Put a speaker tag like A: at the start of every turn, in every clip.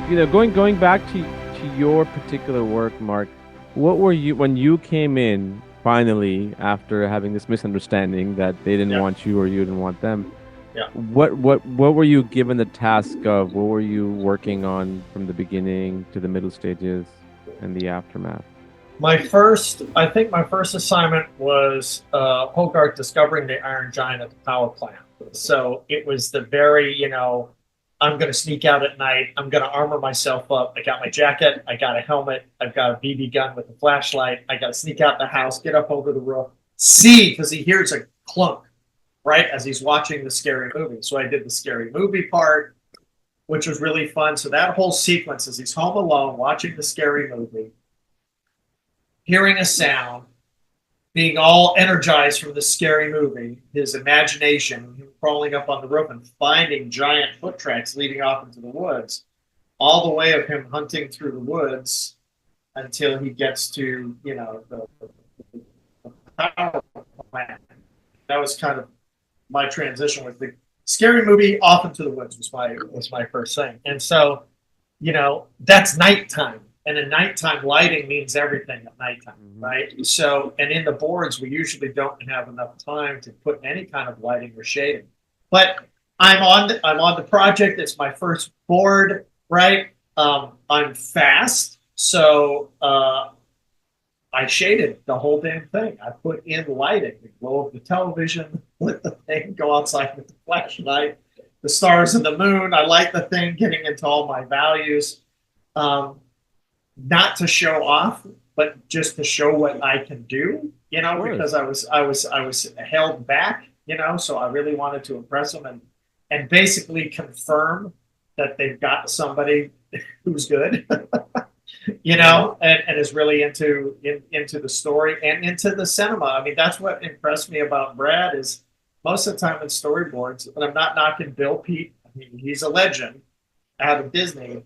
A: going back to your particular work, Mark. What were you when you came in finally after having this misunderstanding that they didn't
B: Yeah,
A: want you or you didn't want them?
B: yeah.
A: What were you given the task of? What were you working on from the beginning to the middle stages and the aftermath?
B: I think my first assignment was Hogarth discovering the Iron Giant at the power plant. So it was the very, I'm going to sneak out at night. I'm going to armor myself up. I got my jacket. I got a helmet. I've got a BB gun with a flashlight. I got to sneak out the house, get up over the roof, see, because he hears a clunk, right, as he's watching the scary movie. So I did the scary movie part, which was really fun. So that whole sequence as he's home alone watching the scary movie, hearing a sound, being all energized from the scary movie, his imagination, him crawling up on the roof and finding giant foot tracks leading off into the woods, all the way of him hunting through the woods until he gets to, the power plant. That was kind of my transition with the scary movie off into the woods was my first thing. And so, that's nighttime. And in nighttime, lighting means everything at nighttime,
A: Hmm.
B: right? So, and in the boards, we usually don't have enough time to put any kind of lighting or shading. But I'm on the project. It's my first board, right? I'm fast, so I shaded the whole damn thing. I put in lighting, the glow of the television, let the thing go outside with the flashlight, the stars and the moon. I light the thing, getting into all my values. Um, Not to show off, but just to show what I can do,
A: Of
B: because
A: course.
B: I was held back, so I really wanted to impress them and basically confirm that they've got somebody who's good,
A: Hmm.
B: and is really into the story and into the cinema. I mean, that's what impressed me about Brad is most of the time in storyboards, and I'm not knocking Bill Pete. I mean, he's a legend out of Disney,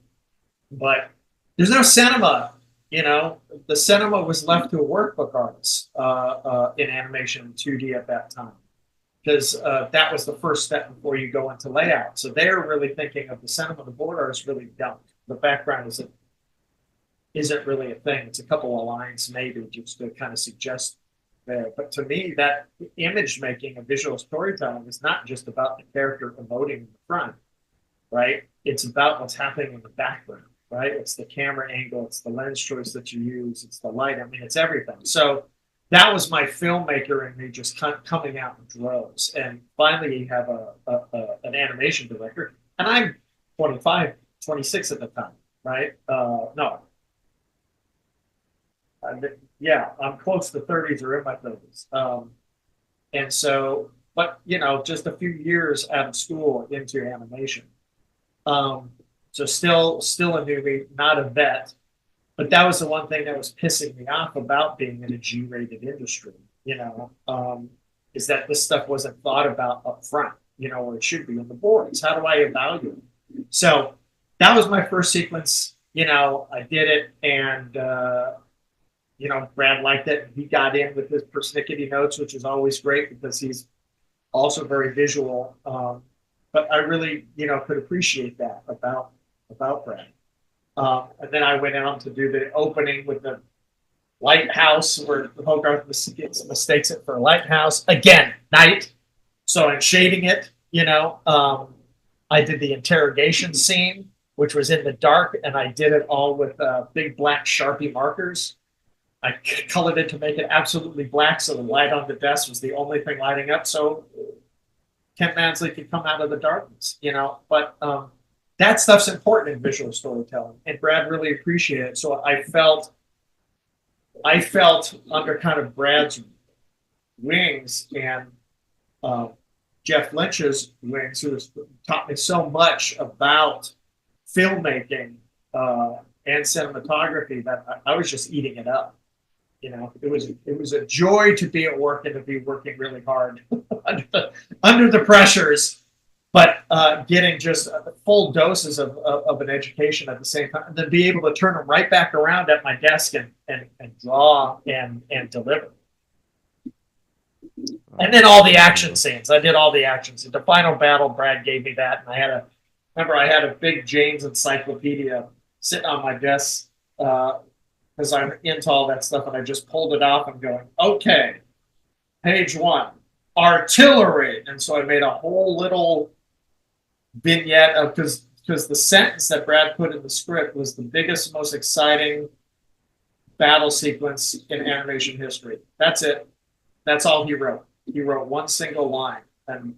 B: but there's no cinema. You know, the cinema was left to workbook artists in animation and 2D at that time because that was the first step before you go into layout. So they're really thinking of the cinema. The board artists really don't. The background isn't really a thing. It's a couple of lines maybe just to kind of suggest there. But to me, that image making and visual storytelling is not just about the character emoting in the front, right? It's about what's happening in the background, right? It's the camera angle, it's the lens choice that you use, it's the light. I mean, it's everything. So that was my filmmaker and me just coming out in droves. And finally, you have an animation director, and I'm 25, 26 at the time, right? No, I'm, yeah, I'm close to 30s or in my 30s. And so, but just a few years out of school into animation. Um, so still a newbie, not a vet. But that was the one thing that was pissing me off about being in a G-rated industry, is that this stuff wasn't thought about up front, where it should be in the boards. How do I evaluate? So that was my first sequence. I did it, and Brad liked it. He got in with his persnickety notes, which is always great because he's also very visual. But I really, could appreciate that about Brad. And then I went on to do the opening with the lighthouse, where Hogarth mistakes it for a lighthouse again, night. So I'm shading it. I did the interrogation scene, which was in the dark, and I did it all with big black Sharpie markers. I colored it to make it absolutely black, so the light on the desk was the only thing lighting up. So Ken Mansley could come out of the darkness. But that stuff's important in visual storytelling, and Brad really appreciated it. So I felt under kind of Brad's wings and uh, Jeff Lynch's wings, who has taught me so much about filmmaking and cinematography that I was just eating it up. It was a joy to be at work and to be working really hard under the pressures, but getting just full doses of an education at the same time, and then be able to turn them right back around at my desk and draw and deliver. And
A: Wow,
B: then
A: that's
B: all the action
A: incredible.
B: scenes. I did all the action scenes. The final battle, Brad gave me that, and I had Remember, I had a big Jane's encyclopedia sitting on my desk because I'm into all that stuff, and I just pulled it off. I'm going, okay, page one, artillery, and so I made a whole little vignette of because the sentence that Brad put in the script was the biggest, most exciting battle sequence in animation history. That's it. That's all he wrote. He wrote one single line, and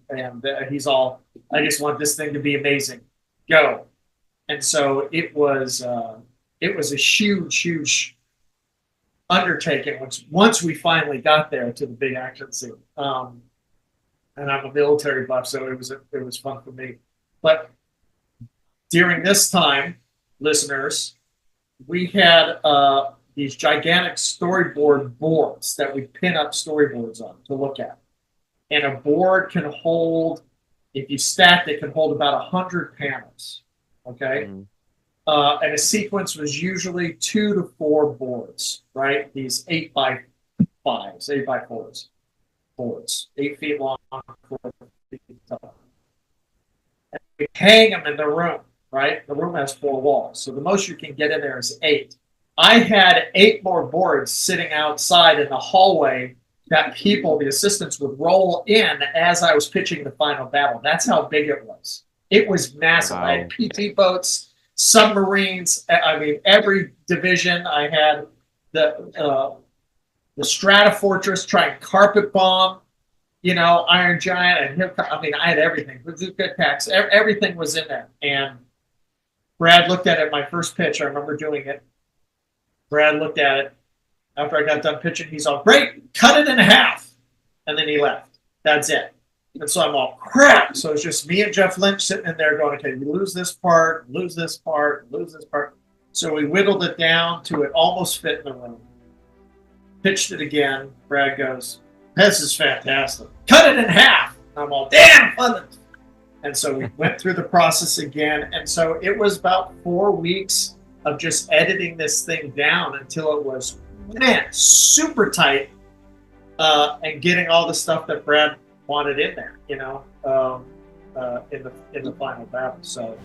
B: he's all, I just want this thing to be amazing. Go. And so it was a huge undertaking once we finally got there to the big action scene. And I'm a military buff, so it was fun for me. But during this time, listeners, we had these gigantic storyboard boards that we pin up storyboards on to look at. And a board can hold, if you stacked it, can hold about 100 panels. Okay. Mm-hmm. And a sequence was usually 2 to 4 boards, right? These 8x5s, 8x4s, boards, 8 feet long, 4 feet tall. And we hang them in the room, right? The room has 4 walls. So the most you can get in there is 8. I had 8 more boards sitting outside in the hallway that people, the assistants, would roll in as I was pitching the final battle. That's how big it was. It was massive. Wow. I had PT boats, submarines. I mean, every division. I had the Stratofortress trying carpet bomb, Iron Giant. And I mean, I had everything. Bazooka attacks. Everything was in there. And Brad looked at it. My first pitch, I remember doing it. Brad looked at it. After I got done pitching, he's all, great, cut it in half. And then he left. That's it. And so I'm all, crap. So it's just me and Jeff Lynch sitting in there going, okay, you lose this part, lose this part, lose this part. So we whittled it down to it almost fit in the room. Pitched it again. Brad goes, this is fantastic. Cut it in half. And I'm all, damn, fun. And so we went through the process again. And so it was about 4 weeks of just editing this thing down until it was, man, super tight, and getting all the stuff that Brad wanted in there, in the final battle. So